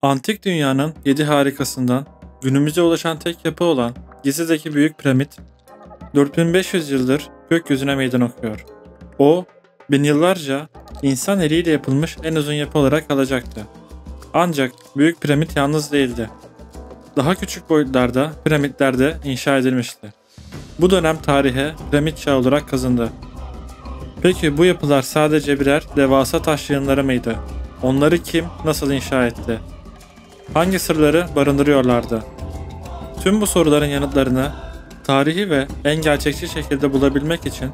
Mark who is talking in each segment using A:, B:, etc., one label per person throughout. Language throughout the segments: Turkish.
A: Antik dünyanın 7 harikasından günümüze ulaşan tek yapı olan Gize'deki Büyük Piramit, 4500 yıldır gökyüzüne meydan okuyor. O, bin yıllarca insan eliyle yapılmış en uzun yapı olarak kalacaktı. Ancak Büyük Piramit yalnız değildi. Daha küçük boyutlarda piramitler de inşa edilmişti. Bu dönem tarihe piramit çağı olarak kazındı. Peki bu yapılar sadece birer devasa taş yığınları mıydı? Onları kim, nasıl inşa etti? Hangi sırları barındırıyorlardı? Tüm bu soruların yanıtlarını tarihi ve en gerçekçi şekilde bulabilmek için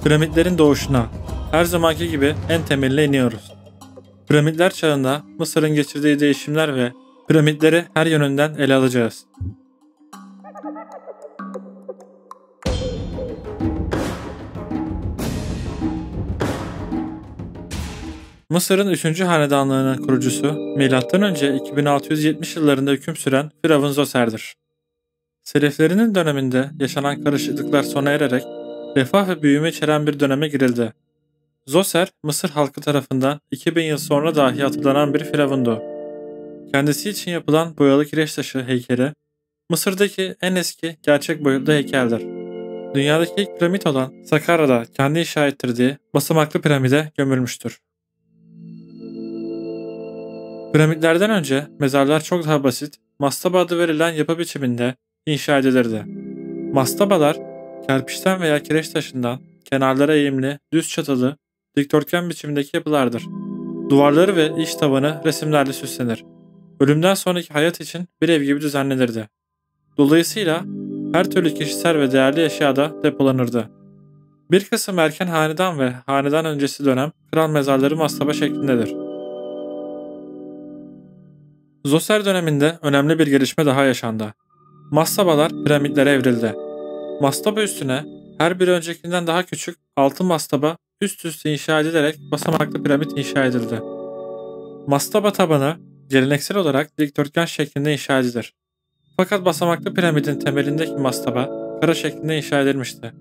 A: piramitlerin doğuşuna her zamanki gibi en temeline iniyoruz. Piramitler çağında Mısır'ın geçirdiği değişimler ve piramitleri her yönünden ele alacağız. Mısır'ın 3. hanedanlığının kurucusu M.Ö. 2670 yıllarında hüküm süren Firavun Zoser'dir. Seleflerinin döneminde yaşanan karışıklıklar sona ererek refah ve büyüme içeren bir döneme girildi. Zoser, Mısır halkı tarafından 2000 yıl sonra dahi hatırlanan bir firavundu. Kendisi için yapılan boyalı kireç taşı heykeli, Mısır'daki en eski gerçek boyutlu heykeldir. Dünyadaki ilk piramit olan Sakkara'da kendi inşa ettirdiği basamaklı piramide gömülmüştür. Piramitlerden önce mezarlar çok daha basit, mastaba adı verilen yapı biçiminde inşa edilirdi. Mastabalar, kerpiçten veya kireç taşından kenarlara eğimli, düz çatılı, dikdörtgen biçimindeki yapılardır. Duvarları ve iç tavanı resimlerle süslenir. Ölümden sonraki hayat için bir ev gibi düzenlenirdi. Dolayısıyla her türlü kişisel ve değerli eşya da depolanırdı. Bir kısım erken hanedan ve hanedan öncesi dönem kral mezarları mastaba şeklindedir. Zoser döneminde önemli bir gelişme daha yaşandı. Mastabalar piramitlere evrildi. Mastaba üstüne her bir öncekinden daha küçük 6 mastaba üst üste inşa edilerek basamaklı piramit inşa edildi. Mastaba tabanı geleneksel olarak dikdörtgen şeklinde inşa edilir. Fakat basamaklı piramidin temelindeki mastaba kare şeklinde inşa edilmişti.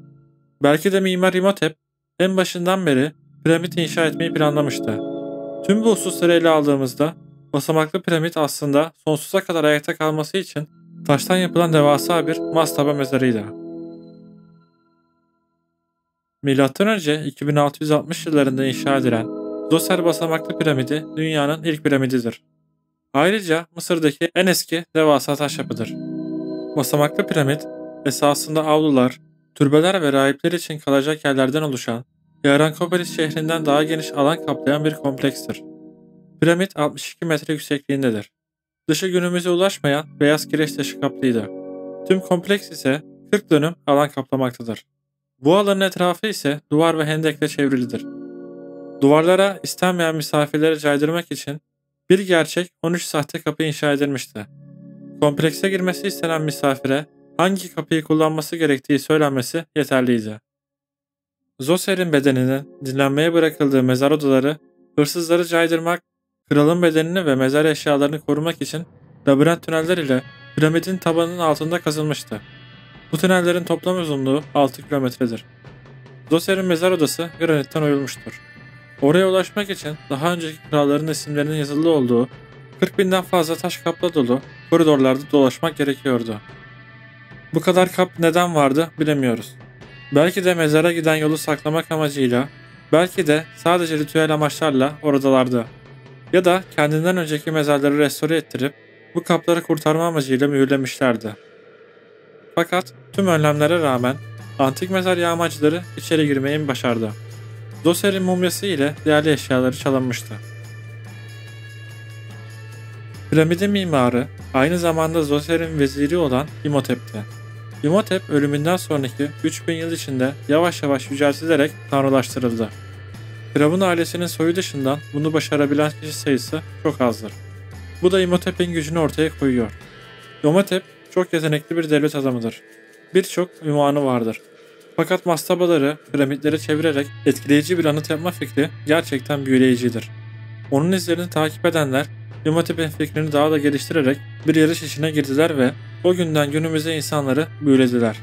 A: Belki de mimar İmhotep en başından beri piramit inşa etmeyi planlamıştı. Tüm bu hususları ele aldığımızda basamaklı piramit aslında sonsuza kadar ayakta kalması için taştan yapılan devasa bir mastaba mezarıydı. M.Ö. 2660 yıllarında inşa edilen Zoser basamaklı piramidi dünyanın ilk piramididir. Ayrıca Mısır'daki en eski devasa taş yapıdır. Basamaklı piramit esasında avlular, türbeler ve rahipler için kalacak yerlerden oluşan Hierakonpolis şehrinden daha geniş alan kaplayan bir komplekstir. Piramit 62 metre yüksekliğindedir. Dışı günümüze ulaşmayan beyaz kireç taşı kaplıydı. Tüm kompleks ise 40 dönüm alan kaplamaktadır. Bu alanın etrafı ise duvar ve hendekle çevrilidir. Duvarlara istenmeyen misafirleri caydırmak için bir gerçek 13 sahte kapı inşa edilmişti. Komplekse girmesi istenen misafire hangi kapıyı kullanması gerektiği söylenmesi yeterliydi. Zoser'in bedeninin dinlenmeye bırakıldığı mezar odaları hırsızları caydırmak, kralın bedenini ve mezar eşyalarını korumak için labirent tüneller ile piramidin tabanının altında kazılmıştı. Bu tünellerin toplam uzunluğu 6 kilometredir. Zoser'in mezar odası granitten oyulmuştur. Oraya ulaşmak için daha önceki kralların isimlerinin yazılı olduğu 40 binden fazla taş kapla dolu koridorlarda dolaşmak gerekiyordu. Bu kadar kap neden vardı bilemiyoruz. Belki de mezara giden yolu saklamak amacıyla, belki de sadece ritüel amaçlarla oradalardı. Ya da kendinden önceki mezarları restore ettirip bu kapları kurtarma amacıyla mühürlemişlerdi. Fakat tüm önlemlere rağmen antik mezar yağmacıları içeri girmeyi başardı. Zoser'in mumyası ile değerli eşyaları çalınmıştı. Piramidin mimarı aynı zamanda Zoser'in veziri olan İmhotep'ti. İmhotep ölümünden sonraki 3000 yıl içinde yavaş yavaş yüceltilerek tanrılaştırıldı. Firavun ailesinin soyu dışından bunu başarabilen kişi sayısı çok azdır. Bu da İmhotep'in gücünü ortaya koyuyor. İmhotep çok yetenekli bir devlet adamıdır. Birçok ünvanı vardır. Fakat mastabaları, piramitleri çevirerek etkileyici bir anıt yapma fikri gerçekten büyüleyicidir. Onun izlerini takip edenler İmhotep'in fikrini daha da geliştirerek bir yarış içine girdiler ve o günden günümüze insanları büyülediler.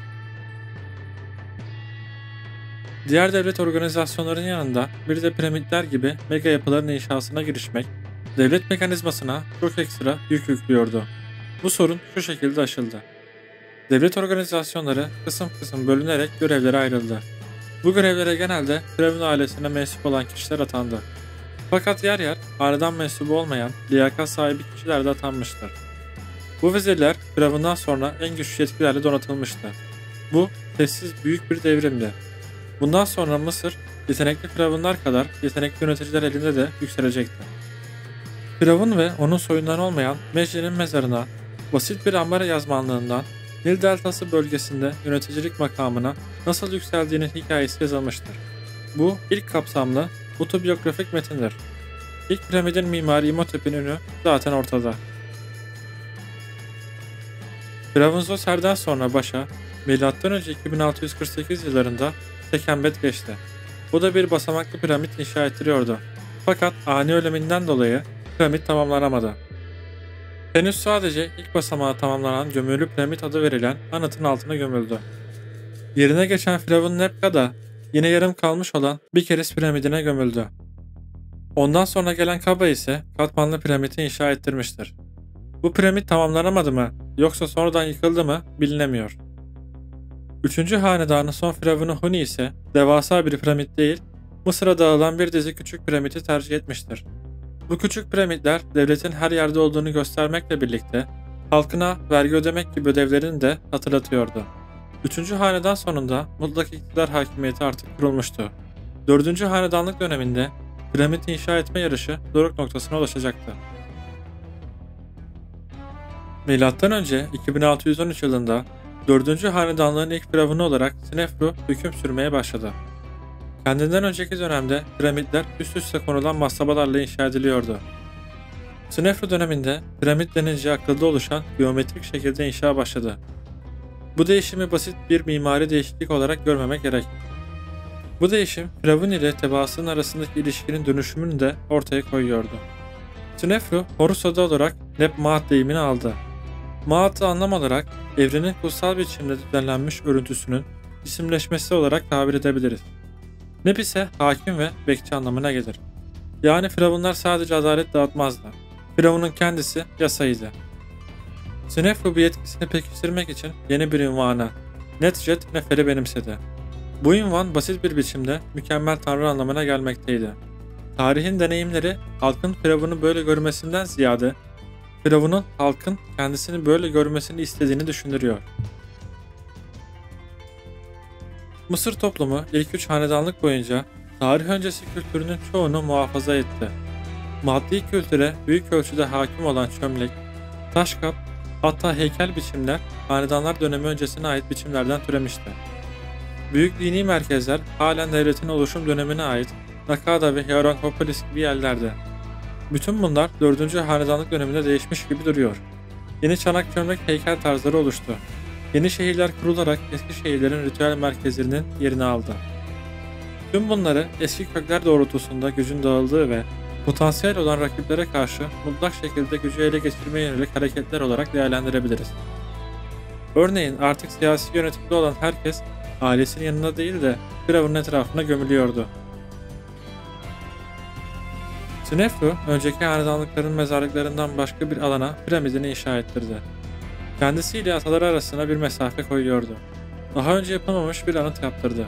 A: Diğer devlet organizasyonlarının yanında bir de piramitler gibi mega yapıların inşasına girişmek, devlet mekanizmasına çok ekstra yük yüklüyordu. Bu sorun şu şekilde aşıldı. Devlet organizasyonları kısım kısım bölünerek görevlere ayrıldı. Bu görevlere genelde Firavun ailesine mensup olan kişiler atandı. Fakat yer yer hanedan mensubu olmayan liyakat sahibi kişiler de atanmıştır. Bu vezirler Firavun'dan sonra en güçlü yetkilerle donatılmıştı. Bu sessiz büyük bir devrimdi. Bundan sonra Mısır yetenekli Firavunlar kadar yetenekli yöneticiler elinde de yükselecekti. Firavun ve onun soyundan olmayan Mecdi'nin mezarına basit bir ambara yazmanlığından Nil Deltası bölgesinde yöneticilik makamına nasıl yükseldiğinin hikayesi yazılmıştır. Bu ilk kapsamlı otobiyografik metindir. İlk piramidin mimarı İmhotep'in ünü zaten ortada. Firavun Zoser'den sonra başa M.Ö. 2648 yıllarında Sekembet geçti. Bu da bir basamaklı piramit inşa ettiriyordu. Fakat ani öleminden dolayı piramit tamamlanamadı. Henüz sadece ilk basamağı tamamlanan gömülü piramit adı verilen anıtın altına gömüldü. Yerine geçen Firavun Nebka da yine yarım kalmış olan Bikeris piramidine gömüldü. Ondan sonra gelen Kaba ise katmanlı piramidi inşa ettirmiştir. Bu piramit tamamlanamadı mı yoksa sonradan yıkıldı mı bilinemiyor. 3. hanedanın son firavunu Huni ise devasa bir piramit değil, Mısır'a dağılan bir dizi küçük piramidi tercih etmiştir. Bu küçük piramitler devletin her yerde olduğunu göstermekle birlikte halkına vergi ödemek gibi ödevlerini de hatırlatıyordu. 3. hanedan sonunda mutlak iktidar hakimiyeti artık kurulmuştu. 4. hanedanlık döneminde piramit inşa etme yarışı doruk noktasına ulaşacaktı. M.Ö. 2613 yılında 4. hanedanlığın ilk firavunu olarak Snefru hüküm sürmeye başladı. Kendinden önceki dönemde piramitler üst üste konulan maslabalarla inşa ediliyordu. Snefru döneminde piramit denince akılda oluşan geometrik şekilde inşa başladı. Bu değişimi basit bir mimari değişiklik olarak görmemek gerek. Bu değişim Firavun ile tebaasının arasındaki ilişkinin dönüşümünü de ortaya koyuyordu. Snefru, Horus adı olarak Neb Maat deyimini aldı. Maat'ı anlam olarak evrenin kutsal biçimde düzenlenmiş örüntüsünün isimleşmesi olarak tabir edebiliriz. Neb ise hakim ve bekçi anlamına gelir. Yani Firavunlar sadece adalet dağıtmazdı. Firavunun kendisi yasaydı. Snefru bu yetkisini pekiştirmek için yeni bir ünvana, Netjet Nefer'i benimsedi. Bu ünvan basit bir biçimde mükemmel tanrı anlamına gelmekteydi. Tarihin deneyimleri halkın Firavun'u böyle görmesinden ziyade Firavun'un halkın kendisini böyle görmesini istediğini düşündürüyor. Mısır toplumu ilk 3 hanedanlık boyunca tarih öncesi kültürünün çoğunu muhafaza etti. Maddi kültüre büyük ölçüde hakim olan çömlek, taş kap, hatta heykel biçimler hanedanlar dönemi öncesine ait biçimlerden türemişti. Büyük dini merkezler halen devletin oluşum dönemine ait Nakada ve Hierakonpolis gibi yerlerde. Bütün bunlar 4. hanedanlık döneminde değişmiş gibi duruyor. Yeni çanak çömlek heykel tarzları oluştu. Yeni şehirler kurularak eski şehirlerin ritüel merkezlerinin yerini aldı. Tüm bunları eski kökler doğrultusunda gücün dağıldığı ve potansiyel olan rakiplere karşı mutlak şekilde gücü ele geçirmeye yönelik hareketler olarak değerlendirebiliriz. Örneğin artık siyasi yönetimde olan herkes ailesinin yanında değil de Firavun'un etrafına gömülüyordu. Snefru, önceki hanedanlıkların mezarlıklarından başka bir alana piramidini inşa ettirdi. Kendisiyle ataları arasına bir mesafe koyuyordu. Daha önce yapılmamış bir anıt yaptırdı.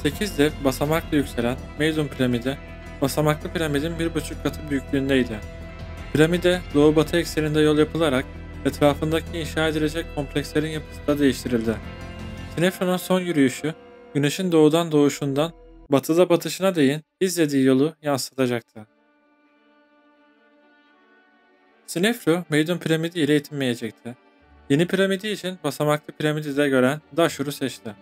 A: 8 dev basamakla yükselen Meidum piramidi, basamaklı piramidin 1,5 katı büyüklüğündeydi. Piramide doğu-batı ekseninde yol yapılarak etrafındaki inşa edilecek komplekslerin yapısı da değiştirildi. Snefru'nun son yürüyüşü, güneşin doğudan doğuşundan batıda batışına değin izlediği yolu yansıtacaktı. Snefru, Meidum piramidi ile yetinmeyecekti. Yeni piramidi için basamaklı piramidi de gören Dashur'u seçti.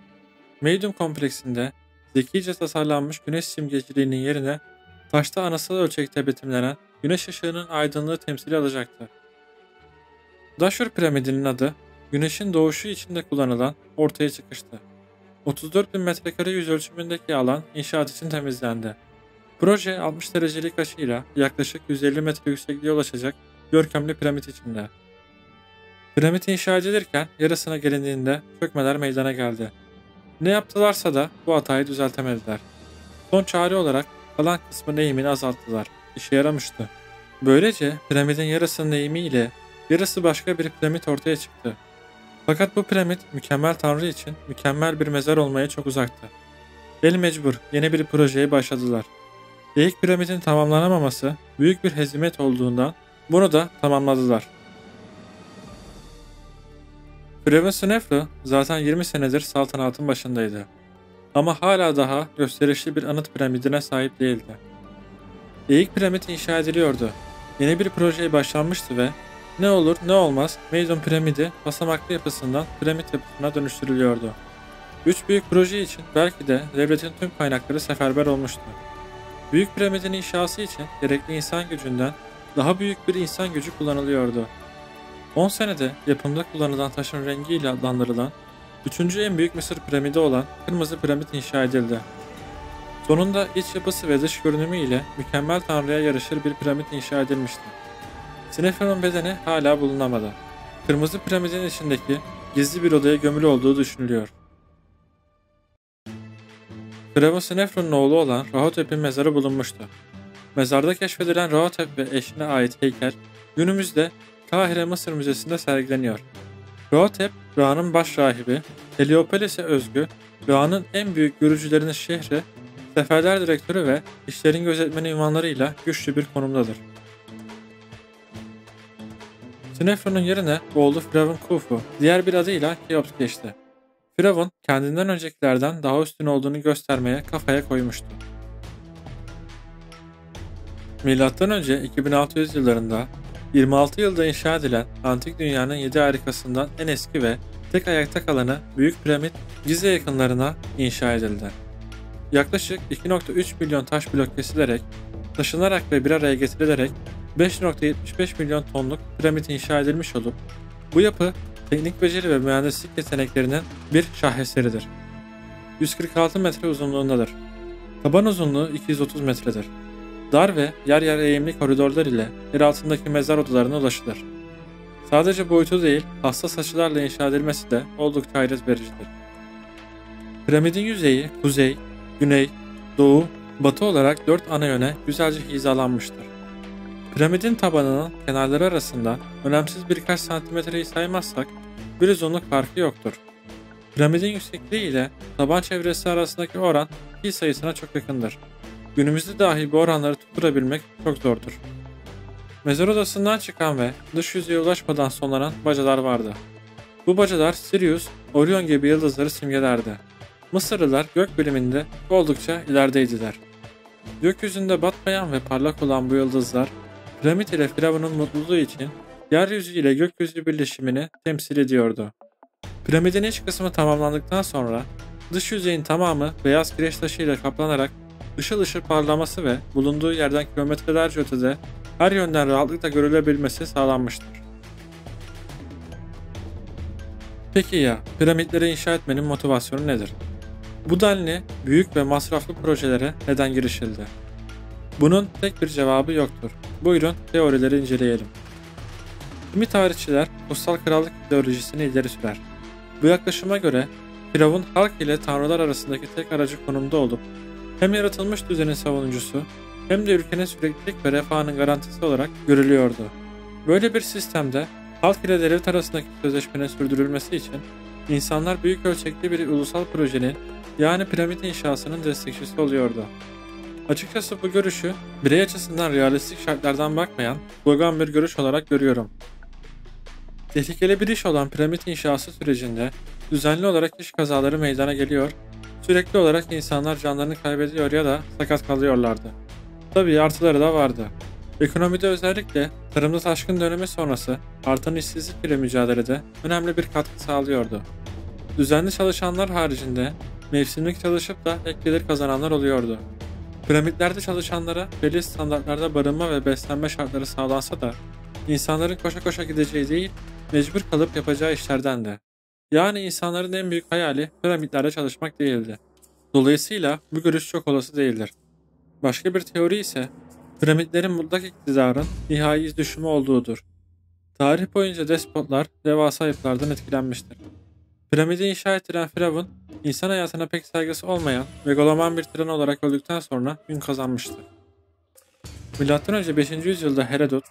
A: Meidum kompleksinde zekice tasarlanmış güneş simgeciliğinin yerine taşta anasal ölçekte betimlenen güneş ışığının aydınlığı temsili alacaktı. Dashur piramidinin adı, güneşin doğuşu içinde kullanılan ortaya çıkıştı. 34.000 metrekare yüz ölçümündeki alan inşaat için temizlendi. Proje 60 derecelik açıyla yaklaşık 150 metre yüksekliğe ulaşacak görkemli piramit içinde. Piramit inşa edilirken yarısına gelindiğinde çökmeler meydana geldi. Ne yaptılarsa da bu hatayı düzeltemediler. Son çare olarak kalan kısmın eğimini azalttılar. İşe yaramıştı. Böylece piramidin yarısının eğimiyle yarısı başka bir piramit ortaya çıktı. Fakat bu piramit mükemmel tanrı için mükemmel bir mezar olmaya çok uzaktı. El mecbur yeni bir projeye başladılar. İlk piramidin tamamlanamaması büyük bir hezimet olduğundan bunu da tamamladılar. Firavun Snefru zaten 20 senedir saltanatın başındaydı. Ama hala daha gösterişli bir anıt piramidine sahip değildi. İlk piramit inşa ediliyordu. Yeni bir projeye başlanmıştı ve ne olur ne olmaz Meidum piramidi basamaklı yapısından piramit yapısına dönüştürülüyordu. Üç büyük proje için belki de devletin tüm kaynakları seferber olmuştu. Büyük piramidin inşası için gerekli insan gücünden daha büyük bir insan gücü kullanılıyordu. 10 senede yapımda kullanılan taşın rengiyle adlandırılan 3. en büyük Mısır piramidi olan Kırmızı Piramit inşa edildi. Sonunda iç yapısı ve dış görünümü ile mükemmel tanrıya yarışır bir piramit inşa edilmişti. Snefru'nun bedeni hala bulunamadı. Kırmızı piramidin içindeki gizli bir odaya gömülü olduğu düşünülüyor. Firavun Snefru'nun oğlu olan Rahotep'in mezarı bulunmuştu. Mezarda keşfedilen Rahotep ve eşine ait heykel günümüzde Kahire Mısır Müzesi'nde sergileniyor. Rahotep, Ra'nın baş rahibi, Heliopolis'e özgü, Ra'nın en büyük görücülerinin şehri, seferler direktörü ve işlerin gözetmeni ünvanlarıyla güçlü bir konumdadır. Snefru'nun yerine oğlu Firavun Khufu, diğer bir adıyla Keops geçti. Firavun, kendinden öncekilerden daha üstün olduğunu göstermeye kafaya koymuştu. M.Ö. 2600 yıllarında 26 yılda inşa edilen antik dünyanın 7 harikasından en eski ve tek ayakta kalanı Büyük Piramit Gize yakınlarına inşa edildi. Yaklaşık 2,3 milyon taş blok kesilerek, taşınarak ve bir araya getirilerek 5,75 milyon tonluk piramit inşa edilmiş olup bu yapı teknik beceri ve mühendislik yeteneklerinin bir şaheseridir. 146 metre uzunluğundadır. Taban uzunluğu 230 metredir. Dar ve yer yer eğimli koridorlar ile yer altındaki mezar odalarına ulaşılır. Sadece boyutu değil, hassas açılarla inşa edilmesi de oldukça hayret vericidir. Piramidin yüzeyi kuzey, güney, doğu, batı olarak 4 ana yöne güzelce hizalanmıştır. Piramidin tabanının kenarları arasında önemsiz birkaç santimetreyi saymazsak bir uzunluk farkı yoktur. Piramidin yüksekliği ile taban çevresi arasındaki oran pi sayısına çok yakındır. Günümüzde dahi bu oranları tutturabilmek çok zordur. Mezar odasından çıkan ve dış yüzeye ulaşmadan sonlanan bacalar vardı. Bu bacalar Sirius, Orion gibi yıldızları simgelerdi. Mısırlılar gök biliminde oldukça ilerideydiler. Gökyüzünde batmayan ve parlak olan bu yıldızlar, piramit ile Firavun'un mutluluğu için yeryüzü ile gökyüzü birleşimini temsil ediyordu. Piramidin iç kısmı tamamlandıktan sonra dış yüzeyin tamamı beyaz kireç taşı ile kaplanarak ışıl ışıl parlaması ve bulunduğu yerden kilometrelerce ötede her yönden rahatlıkla görülebilmesi sağlanmıştır. Peki ya piramitleri inşa etmenin motivasyonu nedir? Bu denli büyük ve masraflı projelere neden girişildi? Bunun tek bir cevabı yoktur. Buyurun teorileri inceleyelim. Kimi tarihçiler kutsal krallık ideolojisini ileri sürer. Bu yaklaşıma göre Firavun halk ile tanrılar arasındaki tek aracı konumda olup hem yaratılmış düzenin savunucusu hem de ülkenin süreklilik ve refahının garantisi olarak görülüyordu. Böyle bir sistemde halk ile devlet arasındaki sözleşmenin sürdürülmesi için insanlar büyük ölçekli bir ulusal projenin yani piramit inşasının destekçisi oluyordu. Açıkçası bu görüşü birey açısından realistik şartlardan bakmayan slogan bir görüş olarak görüyorum. Tehlikeli bir iş olan piramit inşası sürecinde düzenli olarak iş kazaları meydana geliyor, sürekli olarak insanlar canlarını kaybediyor ya da sakat kalıyorlardı. Tabii artıları da vardı. Ekonomide özellikle tarımda taşkın dönemi sonrası artan işsizlik ile mücadelede önemli bir katkı sağlıyordu. Düzenli çalışanlar haricinde mevsimlik çalışıp da ek gelir kazananlar oluyordu. Piramitlerde çalışanlara belli standartlarda barınma ve beslenme şartları sağlansa da insanların koşa koşa gideceği değil, mecbur kalıp yapacağı işlerdendi. Yani insanların en büyük hayali piramitlerde çalışmak değildi. Dolayısıyla bu görüş çok olası değildir. Başka bir teori ise piramitlerin mutlak iktidarın nihai iz düşümü olduğudur. Tarih boyunca despotlar devasa yapılardan etkilenmiştir. Piramidi inşa ettiren Firavun, insan hayatına pek saygısı olmayan megaloman bir tiran olarak öldükten sonra ün kazanmıştır. M.Ö. 5. yüzyılda Herodot,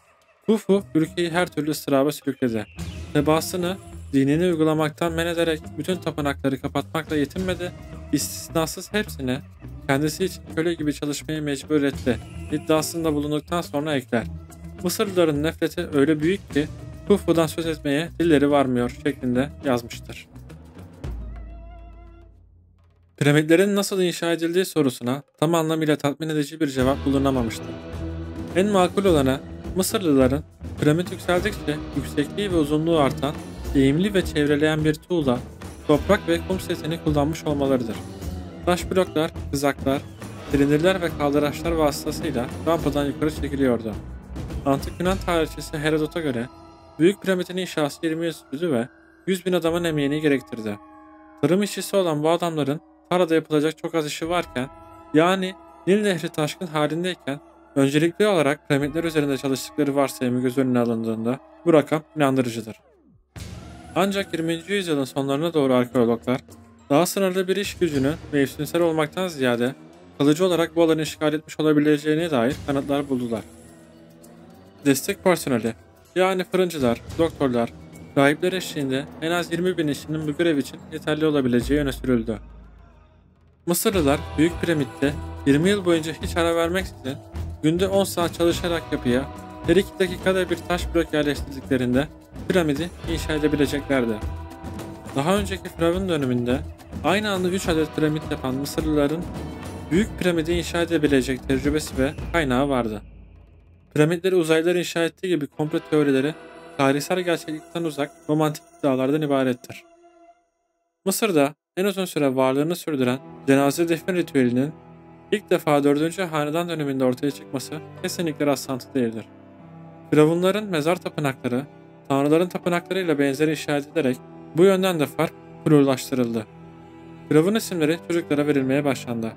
A: Khufu ülkeyi her türlü ıstıraba sürükledi. Tebaasını dinini uygulamaktan men ederek bütün tapınakları kapatmakla yetinmedi, istisnasız hepsine kendisi için köle gibi çalışmaya mecbur etti iddiasında bulunduktan sonra ekler. Mısırlıların nefreti öyle büyük ki Khufu'dan söz etmeye dilleri varmıyor şeklinde yazmıştır. Piramitlerin nasıl inşa edildiği sorusuna tam anlamıyla tatmin edici bir cevap bulunamamıştır. En makul olanı Mısırlıların piramit yükseldikçe yüksekliği ve uzunluğu artan, eğimli ve çevreleyen bir tuğla, toprak ve kum setini kullanmış olmalarıdır. Taş bloklar, kızaklar, silindirler ve kaldıraçlar vasıtasıyla rampadan yukarı çekiliyordu. Antik Yunan tarihçisi Herodot'a göre Büyük Piramidin inşası 20 yıl sürdü ve 100.000 adamın emeğini gerektirdi. Tarım işçisi olan bu adamların tarlada yapılacak çok az işi varken, yani Nil Nehri taşkın halindeyken öncelikli olarak piramitler üzerinde çalıştıkları varsayımı göz önüne alındığında bu rakam inandırıcıdır. Ancak 20. yüzyılın sonlarına doğru arkeologlar daha sınırlı bir iş gücünü mevsimsel olmaktan ziyade kalıcı olarak bu alanı işgal etmiş olabileceğine dair kanıtlar buldular. Destek personeli, yani fırıncılar, doktorlar, rahipler eşliğinde en az 20.000 işçinin bu görev için yeterli olabileceği öne sürüldü. Mısırlılar Büyük Piramit'te 20 yıl boyunca hiç ara vermeksizin günde 10 saat çalışarak yapıya her 2 dakikada bir taş blok yerleştirdiklerinde piramidi inşa edebileceklerdi. Daha önceki Firavun döneminde aynı anda 3 adet piramit yapan Mısırlıların Büyük Piramidi inşa edebilecek tecrübesi ve kaynağı vardı. Piramitleri uzaylılar inşa ettiği gibi komplo teorileri tarihsel gerçeklikten uzak romantik iddialardan ibarettir. Mısır'da en uzun süre varlığını sürdüren cenaze defin ritüelinin ilk defa 4. Hanedan döneminde ortaya çıkması kesinlikle rastlantı değildir. Firavunların mezar tapınakları, tanrıların tapınaklarıyla benzer inşa edilerek bu yönden de fark plurallaştırıldı. Firavun isimleri çocuklara verilmeye başlandı.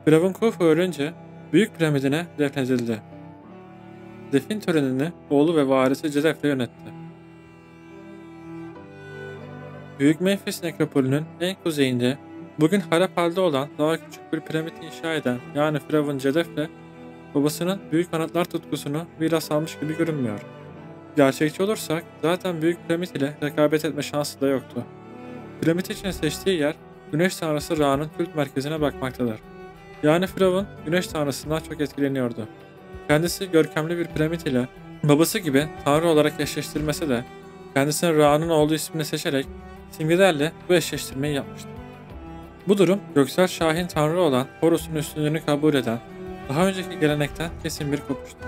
A: Firavun Khufu ölünce Büyük Piramidine defnedildi. Defin törenini oğlu ve varisi Cedefre yönetti. Büyük Memphis nekropolünün en kuzeyinde bugün harap halde olan daha küçük bir piramit inşa eden yani Firavun Cedefre, babasının büyük anıtlar tutkusunu miras almış gibi görünmüyor. Gerçekçi olursak zaten Büyük Piramit ile rekabet etme şansı da yoktu. Piramit için seçtiği yer Güneş Tanrısı Ra'nın kült merkezine bakmaktadır. Yani Firavun Güneş Tanrısından çok etkileniyordu. Kendisi görkemli bir piramit ile babası gibi tanrı olarak eşleştirmese de kendisine Ra'nın oğlu ismini seçerek simgelerle bu eşleştirmeyi yapmıştı. Bu durum göksel şahin tanrı olan Horus'un üstünlüğünü kabul eden daha önceki gelenekten kesin bir kopuştu.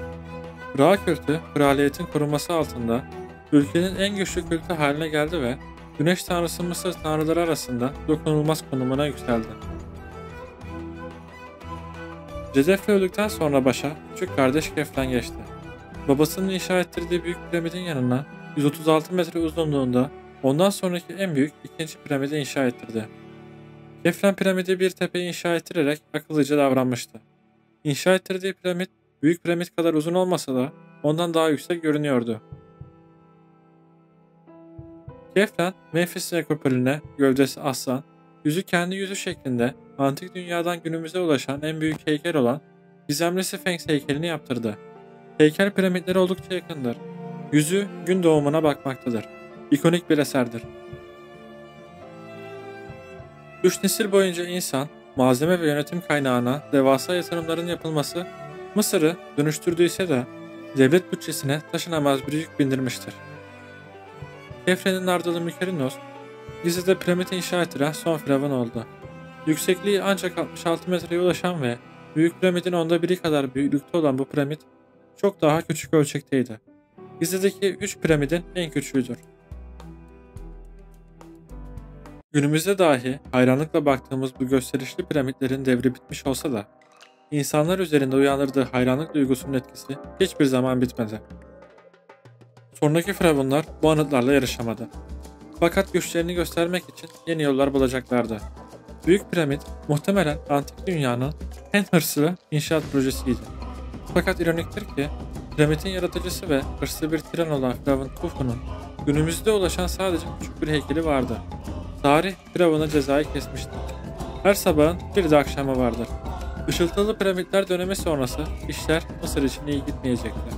A: Ra kültü kraliyetin korunması altında ülkenin en güçlü kültü haline geldi ve Güneş Tanrısı Mısır tanrıları arasında dokunulmaz konumuna yükseldi. Cedefre öldükten sonra başa küçük kardeş Kefren geçti. Babasının inşa ettirdiği büyük piramidin yanına 136 metre uzunluğunda ondan sonraki en büyük ikinci piramidi inşa ettirdi. Kefren piramidi bir tepeye inşa ettirerek akıllıca davranmıştı. İnşa ettirdiği piramit büyük piramit kadar uzun olmasa da ondan daha yüksek görünüyordu. Kefren, Memphis nekropolüne gövdesi aslan, yüzü kendi yüzü şeklinde antik dünyadan günümüze ulaşan en büyük heykel olan gizemli Sphinx heykelini yaptırdı. Heykel piramitlere oldukça yakındır. Yüzü gün doğumuna bakmaktadır. İkonik bir eserdir. 3 nesil boyunca insan, malzeme ve yönetim kaynağına devasa yatırımların yapılması Mısır'ı dönüştürdüyse de devlet bütçesine taşınamaz bir yük bindirmiştir. Kefren'in ardılı Mykerinos, Gize'de piramit inşa ettiren son firavun oldu. Yüksekliği ancak 66 metreye ulaşan ve Büyük Piramidin onda biri kadar büyüklükte olan bu piramit çok daha küçük ölçekteydi. Gize'deki 3 piramidin en küçüğüdür. Günümüzde dahi hayranlıkla baktığımız bu gösterişli piramitlerin devri bitmiş olsa da insanlar üzerinde uyandırdığı hayranlık duygusunun etkisi hiçbir zaman bitmedi. Sonraki firavunlar bu anıtlarla yarışamadı. Fakat güçlerini göstermek için yeni yollar bulacaklardı. Büyük Piramit muhtemelen antik dünyanın en hırslı inşaat projesiydi. Fakat ironiktir ki piramidin yaratıcısı ve hırslı bir tiran olan Firavun Khufu'nun günümüzde ulaşan sadece küçük bir heykeli vardı. Tarih Firavun'a cezayı kesmişti. Her sabahın bir de akşamı vardır. Işıltılı piramitler dönemi sonrası işler Mısır için iyi gitmeyecekti.